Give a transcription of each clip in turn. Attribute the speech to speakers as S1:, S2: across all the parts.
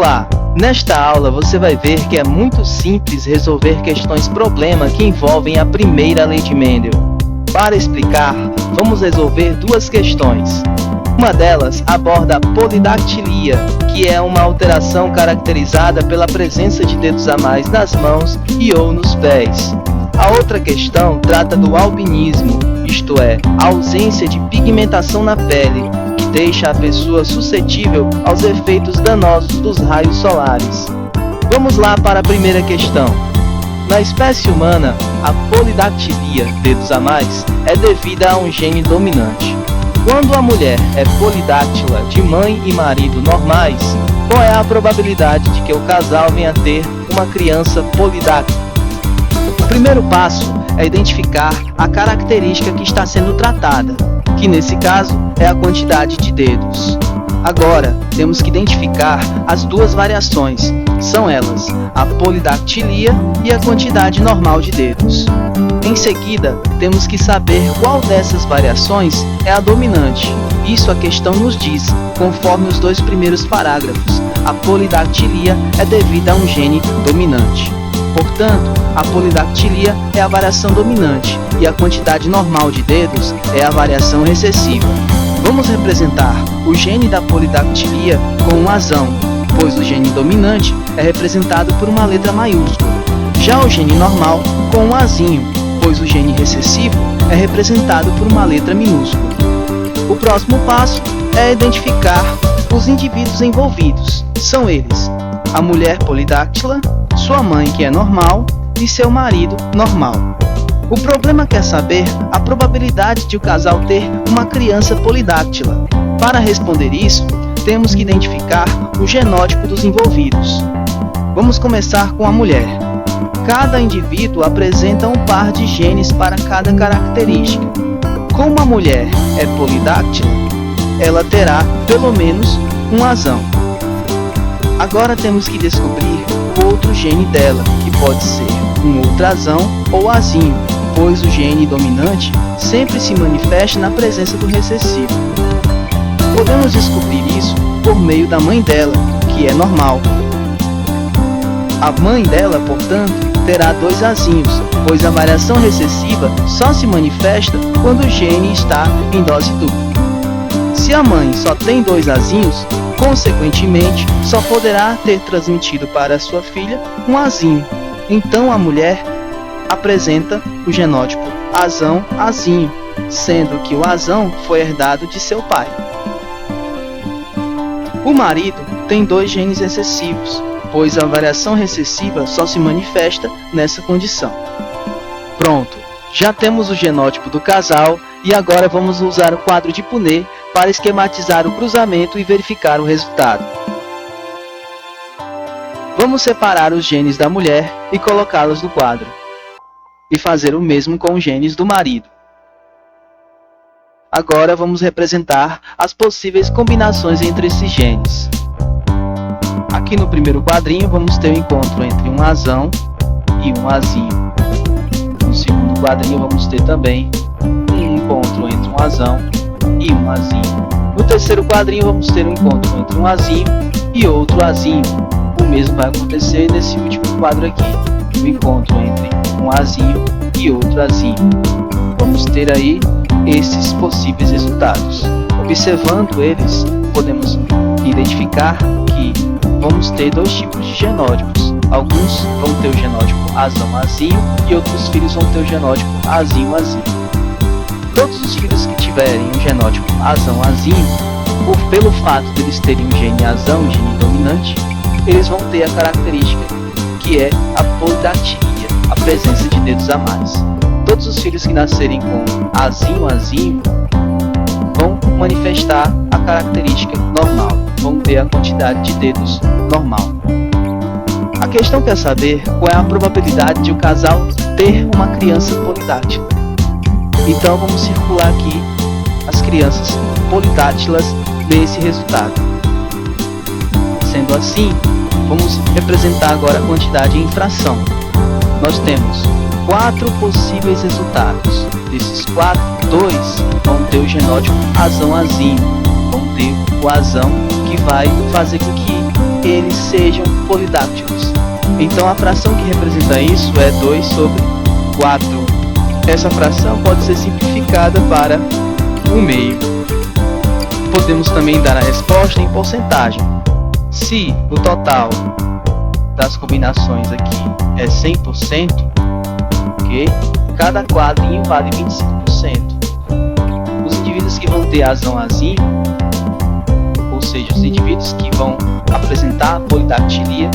S1: Olá! Nesta aula você vai ver que é muito simples resolver questões-problema que envolvem a primeira lei de Mendel. Para explicar, vamos resolver duas questões. Uma delas aborda a polidactilia, que é uma alteração caracterizada pela presença de dedos a mais nas mãos e ou nos pés. A outra questão trata do albinismo, isto é, a ausência de pigmentação na pele, que deixa a pessoa suscetível aos efeitos danosos dos raios solares. Vamos lá para a primeira questão. Na espécie humana, a polidactilia, dedos a mais, é devida a um gene dominante. Quando a mulher é polidáctila de mãe e marido normais, qual é a probabilidade de que o casal venha a ter uma criança polidáctila? O primeiro passo é identificar a característica que está sendo tratada, que nesse caso é a quantidade de dedos. Agora, temos que identificar as duas variações, são elas a polidactilia e a quantidade normal de dedos. Em seguida, temos que saber qual dessas variações é a dominante. Isso a questão nos diz, conforme os dois primeiros parágrafos. A polidactilia é devida a um gene dominante. Portanto, a polidactilia é a variação dominante e a quantidade normal de dedos é a variação recessiva. Vamos representar o gene da polidactilia com um azão, pois o gene dominante é representado por uma letra maiúscula. Já o gene normal com um azinho, pois o gene recessivo é representado por uma letra minúscula. O próximo passo é identificar os indivíduos envolvidos. São eles: a mulher polidáctila, sua mãe, que é normal, e seu marido normal. O problema quer saber a probabilidade de o casal ter uma criança polidáctila. Para responder isso, temos que identificar o genótipo dos envolvidos. Vamos começar com a mulher. Cada indivíduo apresenta um par de genes para cada característica. Como a mulher é polidáctila, ela terá pelo menos um azão. Agora temos que descobrir o outro gene dela, que pode ser um ultrasão ou azinho, pois o gene dominante sempre se manifesta na presença do recessivo. Podemos descobrir isso por meio da mãe dela, que é normal. A mãe dela, portanto, terá dois azinhos, pois a variação recessiva só se manifesta quando o gene está em dose dupla. Se a mãe só tem dois azinhos, consequentemente, só poderá ter transmitido para sua filha um azinho. Então a mulher apresenta o genótipo azão-azinho, sendo que o azão foi herdado de seu pai. O marido tem dois genes recessivos, pois a variação recessiva só se manifesta nessa condição. Pronto, já temos o genótipo do casal e agora vamos usar o quadro de Punnett para esquematizar o cruzamento e verificar o resultado. Vamos separar os genes da mulher e colocá-los no quadro. E fazer o mesmo com os genes do marido. Agora vamos representar as possíveis combinações entre esses genes. Aqui no primeiro quadrinho vamos ter o encontro entre um azão e um azinho. No segundo quadrinho vamos ter também um encontro entre um azão e um azinho. No terceiro quadrinho vamos ter um encontro entre um azinho e outro azinho. O mesmo vai acontecer nesse último quadro aqui, o encontro entre um azinho e outro azinho. Vamos ter aí esses possíveis resultados. Observando eles, podemos identificar que vamos ter dois tipos de genótipos. Alguns vão ter o genótipo azão-azinho e outros filhos vão ter o genótipo azinho-azinho. Todos os filhos que tiverem um genótipo azão-azinho, pelo fato de eles terem um gene azão, um gene dominante, eles vão ter a característica que é a polidactilia, a presença de dedos a mais. Todos os filhos que nascerem com azinho-azinho vão manifestar a característica normal, vão ter a quantidade de dedos normal. A questão quer saber qual é a probabilidade de o casal ter uma criança polidáctila. Então vamos circular aqui as crianças polidáctilas nesse resultado. Sendo assim, vamos representar agora a quantidade em fração. Nós temos 4 possíveis resultados. Desses 4, 2 vão ter o genótipo azão-azinho. Vão ter o azão que vai fazer com que eles sejam polidáctilos. Então a fração que representa isso é 2/4. Essa fração pode ser simplificada para 1/2. Podemos também dar a resposta em porcentagem. Se o total das combinações aqui é 100%, ok? Cada quadrinho vale 25%. Os indivíduos que vão ter azão-azinho, ou seja, os indivíduos que vão apresentar a polidactilia,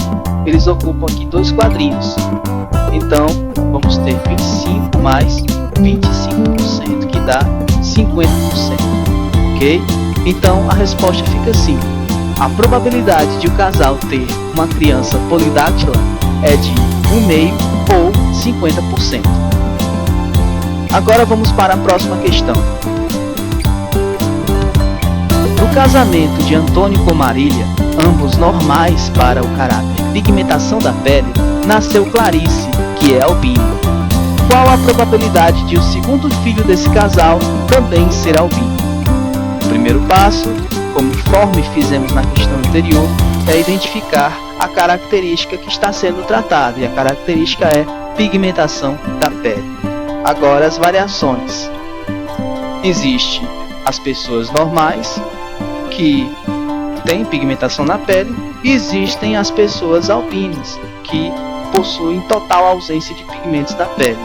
S1: eles ocupam aqui 2 quadrinhos. Então, vamos ter 25 mais 25%, que dá 50%, ok? Então, a resposta fica assim. A probabilidade de o casal ter uma criança polidáctila é de 1/2 ou 50%. Agora vamos para a próxima questão. No casamento de Antônio com Marília, ambos normais para o caráter pigmentação da pele, nasceu Clarice, que é albina. Qual a probabilidade de o segundo filho desse casal também ser albino? O primeiro passo, conforme fizemos na questão anterior, é identificar a característica que está sendo tratada, e a característica é pigmentação da pele. Agora as variações. Existem as pessoas normais, que têm pigmentação na pele, e existem as pessoas albinas, que possuem total ausência de pigmentos na pele.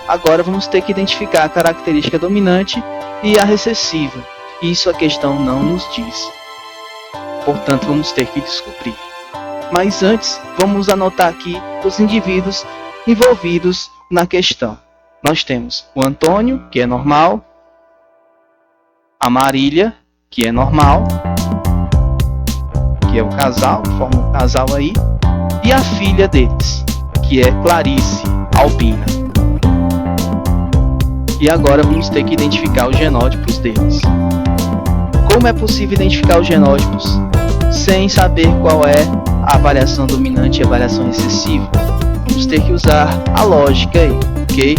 S1: Agora vamos ter que identificar a característica dominante e a recessiva. Isso a questão não nos diz. Portanto, vamos ter que descobrir. Mas antes, vamos anotar aqui os indivíduos envolvidos na questão. Nós temos o Antônio, que é normal, a Marília, que é normal, que é o casal, forma um casal aí, e a filha deles, que é Clarice, albina. E agora vamos ter que identificar os genótipos deles. Como é possível identificar os genótipos sem saber qual é a variação dominante e a variação recessiva? Vamos ter que usar a lógica aí, ok?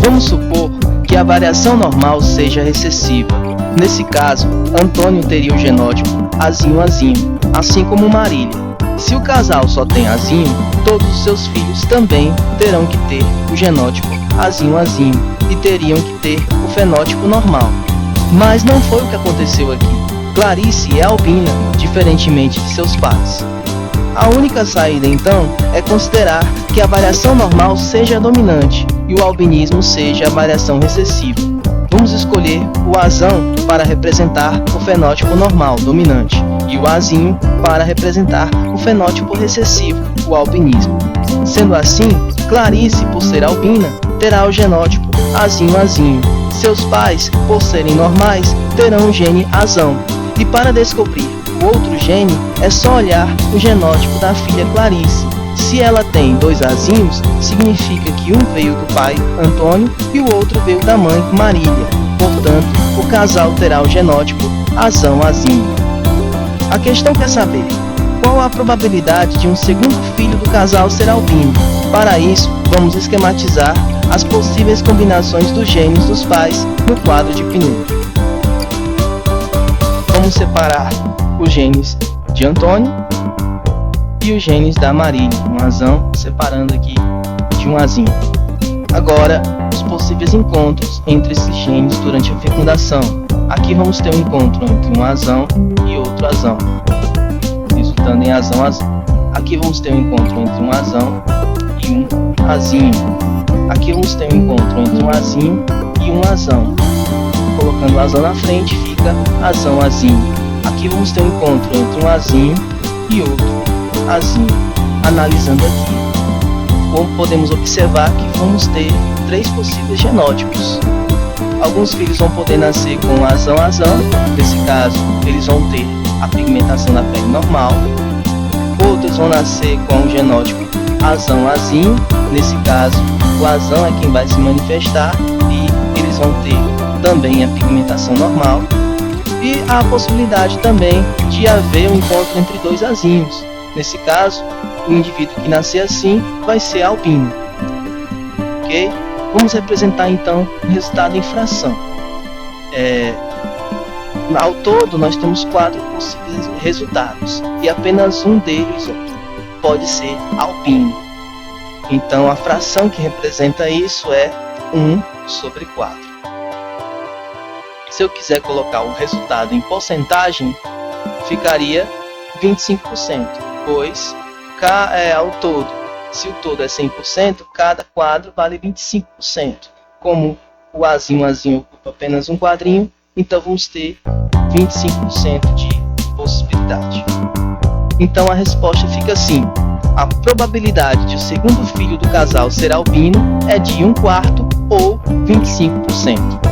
S1: Vamos supor que a variação normal seja recessiva. Nesse caso, Antônio teria o genótipo azinho-azinho, assim como Marília. Se o casal só tem azinho, todos os seus filhos também terão que ter o genótipo azinho-azinho e teriam que ter o fenótipo normal. Mas não foi o que aconteceu aqui. Clarice é albina, diferentemente de seus pais. A única saída, então, é considerar que a variação normal seja a dominante e o albinismo seja a variação recessiva. Vamos escolher o azão para representar o fenótipo normal, dominante, e o azinho para representar o fenótipo recessivo, o albinismo. Sendo assim, Clarice, por ser albina, terá o genótipo azinho-azinho. Seus pais, por serem normais, terão o gene azão. E para descobrir o outro gene, é só olhar o genótipo da filha Clarice. Se ela tem 2 azinhos, significa que um veio do pai Antônio e o outro veio da mãe Marília. Portanto, o casal terá o genótipo azão-azinho. A questão quer saber qual a probabilidade de um segundo filho do casal ser albino. Para isso, vamos esquematizar as possíveis combinações dos genes dos pais no quadro de Pinot. Vamos separar os genes de Antônio e os genes da Marília, um azão separando aqui de um azinho. Agora, os possíveis encontros entre esses genes durante a fecundação. Aqui vamos ter um encontro entre um azão e outro azão, resultando em azão-azão. Aqui vamos ter um encontro entre um azão e um azinho. Aqui vamos ter um encontro entre um azinho e um azão. Colocando o azão na frente, fica azão-azinho. Aqui vamos ter um encontro entre um azinho e outro azinho. Analisando aqui, como podemos observar que vamos ter 3 possíveis genótipos. Alguns filhos vão poder nascer com azão-azão, nesse caso eles vão ter a pigmentação da pele normal. Outros vão nascer com o genótipo azão-azinho, nesse caso o azão é quem vai se manifestar e eles vão ter também a pigmentação normal. E há a possibilidade também de haver um encontro entre 2 azinhos. Nesse caso, o indivíduo que nascer assim vai ser albino. Ok? Vamos representar então o resultado em fração. Ao todo, nós temos 4 possíveis resultados, e apenas um deles pode ser albino. Então, a fração que representa isso é 1/4. Se eu quiser colocar o resultado em porcentagem, ficaria 25%, pois ao todo, se o todo é 100%, cada quadro vale 25%. Como o Azinho ocupa apenas um quadrinho, então vamos ter 25% de possibilidade. Então a resposta fica assim: a probabilidade de o segundo filho do casal ser albino é de 1/4 ou 25%.